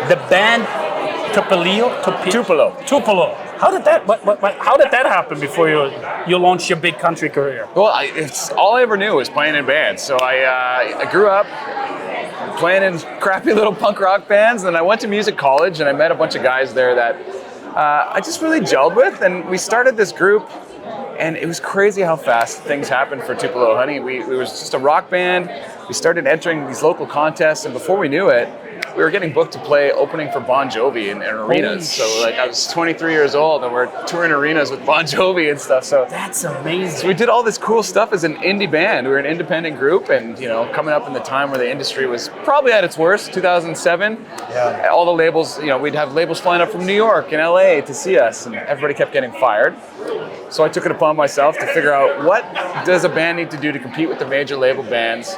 The band Tupelo. How did that happen before you launched your big country career? Well, it's all I ever knew was playing in bands. So I grew up playing in crappy little punk rock bands, and I went to music college, and I met a bunch of guys there that I just really gelled with, and we started this group. And it was crazy how fast things happened for Tupelo Honey. We was just a rock band. We started entering these local contests, and before we knew it, we were getting booked to play opening for Bon Jovi in arenas. So like I was 23 years old, and we're touring arenas with Bon Jovi and stuff. So that's amazing. So we did all this cool stuff as an indie band. We were an independent group, and coming up in the time where the industry was probably at its worst, 2007. Yeah. All the labels, we'd have labels flying up from New York and LA to see us, and everybody kept getting fired. So I took it upon myself to figure out what does a band need to do to compete with the major label bands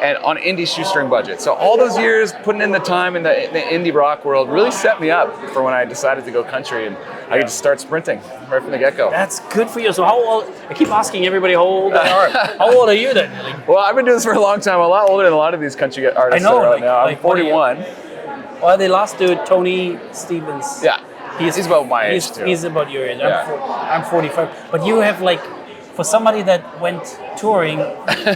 and on indie shoestring budget. So all those years putting in the time in the indie rock world really set me up for when I decided to go country, and I could just start sprinting right from the get-go. That's good for you. So how old? I keep asking everybody how old they are. How old are you then? Well, I've been doing this for a long time. A lot older than a lot of these country artists I know, are right now. I'm 41. Well, the last dude, Tony Stevens. Yeah. He's about my age too. He's about your age. Yeah. I'm 45. But you have for somebody that went touring.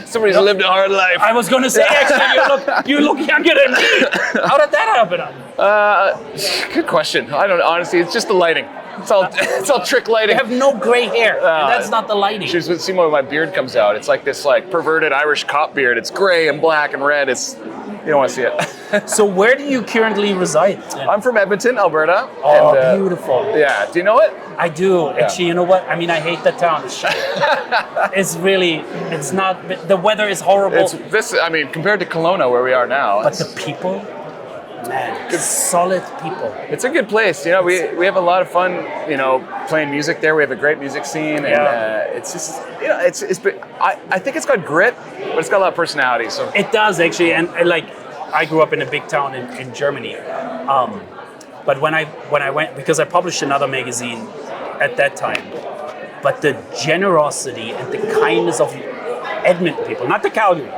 Somebody's lived a hard life. I was going to say, actually, you look younger than me. How did that happen? Good question. I don't know. Honestly, it's just the lighting. It's all trick lighting. You have no gray hair. And that's not the lighting. You should see when my beard comes out. It's like this perverted Irish cop beard. It's gray and black and red. You don't want to see it. So where do you currently reside? I'm from Edmonton, Alberta. Oh, and, beautiful. Yeah. Do you know it? I do. Yeah. Actually, you know what? I mean, I hate that town. It's not, the weather is horrible. Compared to Kelowna, where we are now. But the people, man, solid people. It's a good place. We have a lot of fun, playing music there. We have a great music scene, and it's just, I think it's got grit, but it's got a lot of personality. So it does actually, and I grew up in a big town in Germany, but when I went, because I published another magazine at that time, but the generosity and the kindness of Edmonton people, not the Calgary,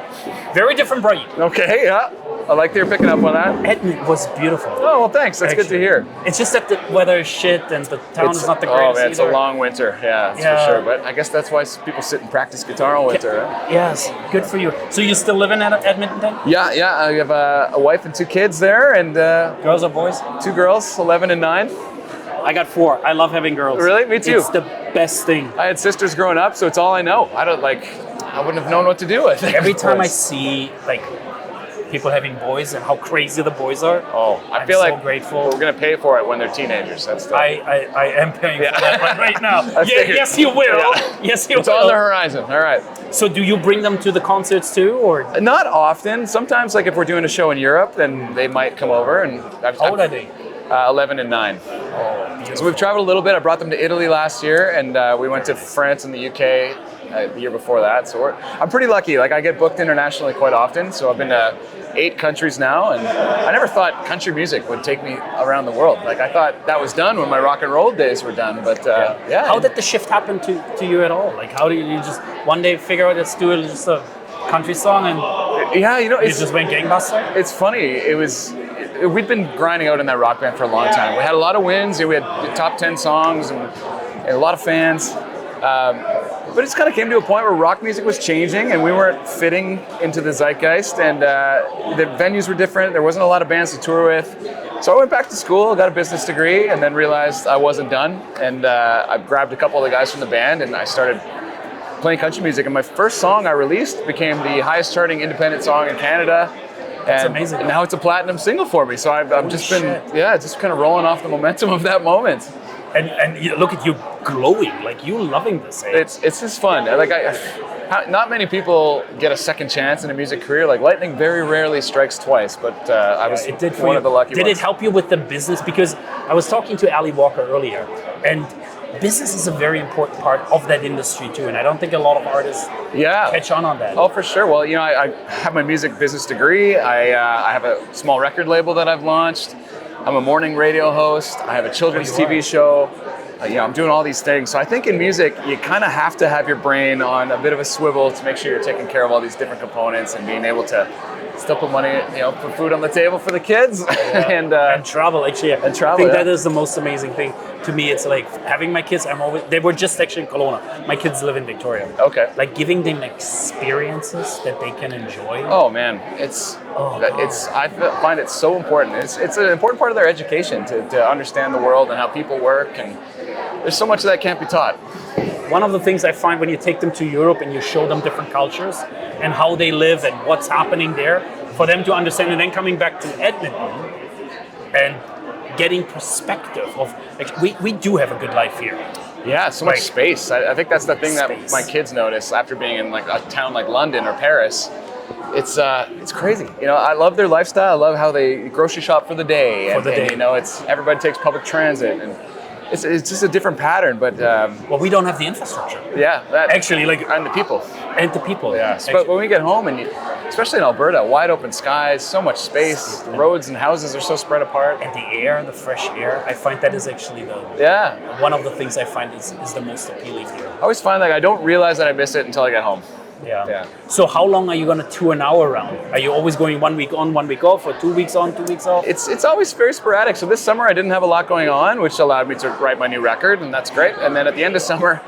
very different breed. Okay, yeah. I like that you're picking up on that. Edmonton was beautiful. Oh, well, thanks. That's good to hear. It's just that the weather is shit and the town is not the greatest. Oh, man, it's a long winter. Yeah, that's for sure. But I guess that's why people sit and practice guitar all winter. Right? Yes, good for you. So you still live in Edmonton then? Yeah. I have a wife and 2 kids there, and girls or boys? 2 girls, 11 and 9. I got 4. I love having girls. Really? Me too. It's the best thing. I had sisters growing up, so it's all I know. I wouldn't have known what to do with it. Every time I see people having boys and how crazy the boys are. Oh, I feel so grateful. We're gonna pay for it when they're teenagers. That's I am paying for that one right now. Yes, you will. Yeah. Yes, you will. It's on the horizon. All right. So, do you bring them to the concerts too, or not often? Sometimes, if we're doing a show in Europe, then they might come over. And how old are they? 11 and 9. Oh, beautiful. So we've traveled a little bit. I brought them to Italy last year, and we went to France and the UK the year before that. So I'm pretty lucky. I get booked internationally quite often. So I've been to 8 countries now, and I never thought country music would take me around the world. I thought that was done when my rock and roll days were done. But yeah. How did the shift happen to you at all? How do you just one day figure out let's do just a country song and you just went gangbuster? It's funny. We'd been grinding out in that rock band for a long time. We had a lot of wins. We had top 10 songs and a lot of fans. But it just kind of came to a point where rock music was changing and we weren't fitting into the zeitgeist, and the venues were different. There wasn't a lot of bands to tour with. So I went back to school, got a business degree, and then realized I wasn't done. And I grabbed a couple of the guys from the band and I started playing country music. And my first song I released became the highest charting independent song in Canada. That's amazing. And now it's a platinum single for me. So I've just been, just kind of rolling off the momentum of that moment. And look at you glowing, you loving this. Eh? It's just fun. Not many people get a second chance in a music career. Lightning very rarely strikes twice, but I was one of the lucky ones. Did it help you with the business? Because I was talking to Ali Walker earlier, and business is a very important part of that industry too, and I don't think a lot of artists catch on that. Oh, for sure. Well, I have my music business degree. I have a small record label that I've launched. I'm a morning radio host. I have a children's TV show. I'm doing all these things. So I think in music, you kind of have to have your brain on a bit of a swivel to make sure you're taking care of all these different components and being able to still put money, put food on the table for the kids, and travel. Actually, and travel. I think that is the most amazing thing to me. It's like having my kids. They were just actually in Kelowna. My kids live in Victoria. Okay. Like giving them experiences that they can enjoy. Oh man, I find it so important. It's an important part of their education to understand the world and how people work, and there's so much that can't be taught. One of the things I find when you take them to Europe and you show them different cultures and how they live and what's happening there, for them to understand, and then coming back to Edmonton and getting perspective of, we do have a good life here. Yeah, so much space. I think that's the thing that my kids notice after being in like a town like London or Paris. It's crazy. I love their lifestyle. I love how they grocery shop for the day. And it's everybody takes public transit, and it's just a different pattern. But we don't have the infrastructure. Yeah, and the people. And the people. Yeah. But when we get home, and especially in Alberta, wide open skies, so much space. The roads and houses are so spread apart. And the air, the fresh air. I find that is actually one of the things I find is the most appealing here. I always find I don't realize that I miss it until I get home. Yeah. So how long are you going to tour now around? Are you always going 1 week on, 1 week off, or 2 weeks on, 2 weeks off? It's always very sporadic. So this summer I didn't have a lot going on, which allowed me to write my new record, and that's great. And then at the end of summer,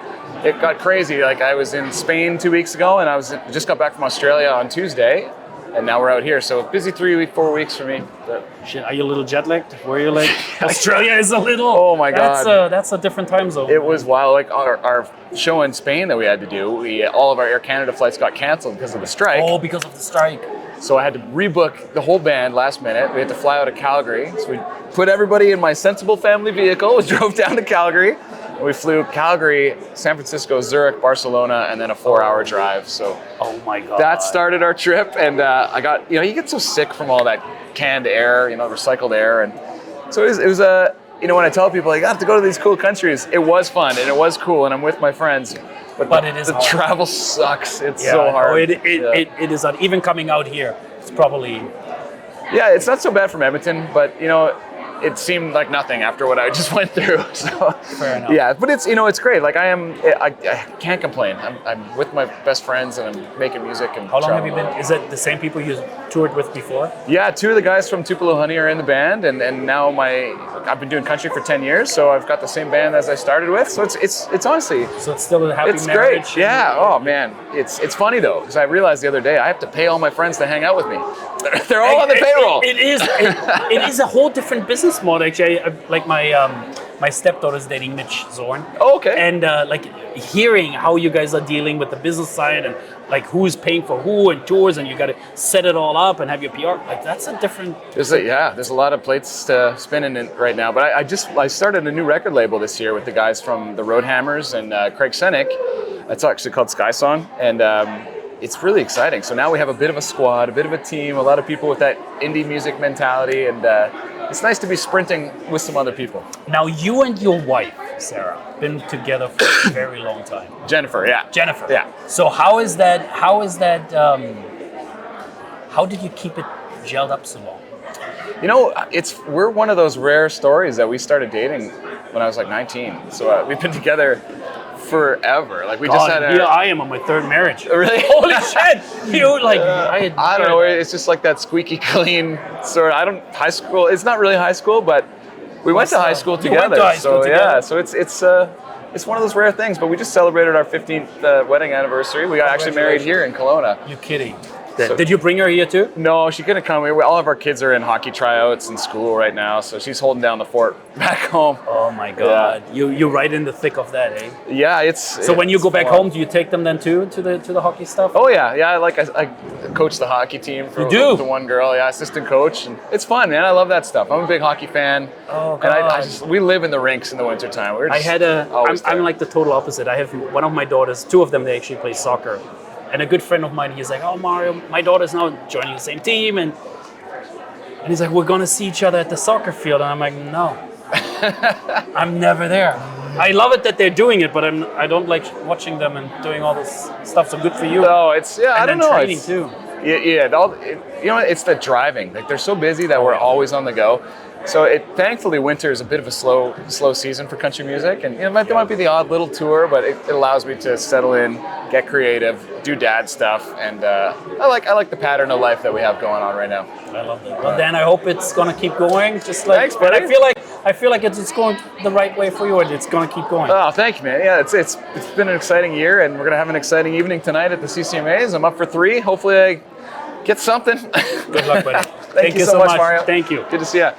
it got crazy. Like I was in Spain 2 weeks ago, and I just got back from Australia on Tuesday, and now we're out here. So busy 4 weeks for me. But shit, are you a little jet lagged? Were you like Australia is a little? Oh my god, that's a different time zone. It was wild. Like our show in Spain that we had to do, all of our Air Canada flights got canceled because of the strike. Oh, because of the strike. So I had to rebook the whole band last minute. We had to fly out of Calgary. So we put everybody in my sensible family vehicle, drove down to Calgary. And we flew Calgary, San Francisco, Zurich, Barcelona, and then a 4-hour drive. So oh my god, that started our trip. And I got, you get so sick from all that canned air, recycled air. And so it was when I tell people I have to go to these cool countries, it was fun and it was cool, and I'm with my friends. But it is the travel sucks. It's so hard. It is hard. Even coming out here, it's probably. Yeah, it's not so bad from Edmonton, but it seemed like nothing after what I just went through. So, fair enough. Yeah, but it's great. Like I can't complain. I'm with my best friends and I'm making music. And how long have you been? Is it the same people you toured with before? Yeah, 2 of the guys from Tupelo Honey are in the band, and now I've been doing country for 10 years, so I've got the same band as I started with. So it's honestly. So it's still a happy it's marriage. It's great. Yeah. Oh man, it's funny though, because I realized the other day I have to pay all my friends to hang out with me. They're all on the payroll. It is a whole different business model. Actually, like my stepdaughter's dating Mitch Zorn. Oh, okay. And like hearing how you guys are dealing with the business side and like who's paying for who and tours, and you got to set it all up and have your PR. Like that's a different. There's a lot of plates to spin in it right now. But I started a new record label this year with the guys from the Roadhammers and Craig Sennick. It's actually called Sky Song, and it's really exciting. So now we have a bit of a squad, a bit of a team, a lot of people with that indie music mentality, and it's nice to be sprinting with some other people. Now you and your wife, Sarah, been together for a very long time. Jennifer, yeah. So how is that? How did you keep it gelled up so long? We're one of those rare stories that we started dating when I was like 19. So we've been together forever. Like we just had here I am on my 3rd marriage. Really? Holy shit! I don't know. It's just like that squeaky clean sort of. High school. It's not really high school, but we went to high school together. Yeah. So it's one of those rare things. But we just celebrated our 15th wedding anniversary. We got actually married here in Kelowna. You're kidding. Did you bring her here too? No, she couldn't come. All of our kids are in hockey tryouts in school right now, so she's holding down the fort back home. Oh my God, yeah. You're right in the thick of that, eh? Yeah, So when you go back home, do you take them then too to the hockey stuff? Oh yeah. I coach the hockey team for the one girl. Yeah, assistant coach, and it's fun, man. I love that stuff. I'm a big hockey fan. Oh God. And we live in the rinks in the wintertime. I'm like the total opposite. I have one of my daughters. 2 of them they actually play soccer. And a good friend of mine, he's like, oh, Mario, my daughter's now joining the same team. And he's like, we're going to see each other at the soccer field. And I'm like, no, I'm never there. I love it that they're doing it, but I don't like watching them and doing all this stuff. So good for you. No, I don't know. Training too. Yeah. It's the driving. Like they're so busy that we're always on the go. So thankfully winter is a bit of a slow season for country music, and there might be the odd little tour, but it allows me to settle in, get creative, do dad stuff, and I like the pattern of life that we have going on right now. I love it. Well, Dan, I hope it's gonna keep going. Just like, Thanks, buddy. and I feel like it's going the right way for you, and it's gonna keep going. Oh, thank you, man. Yeah, it's been an exciting year, and we're gonna have an exciting evening tonight at the CCMAs. I'm up for 3. Hopefully, I get something. Good luck, buddy. Thank you so much, Mario. Thank you. Good to see you.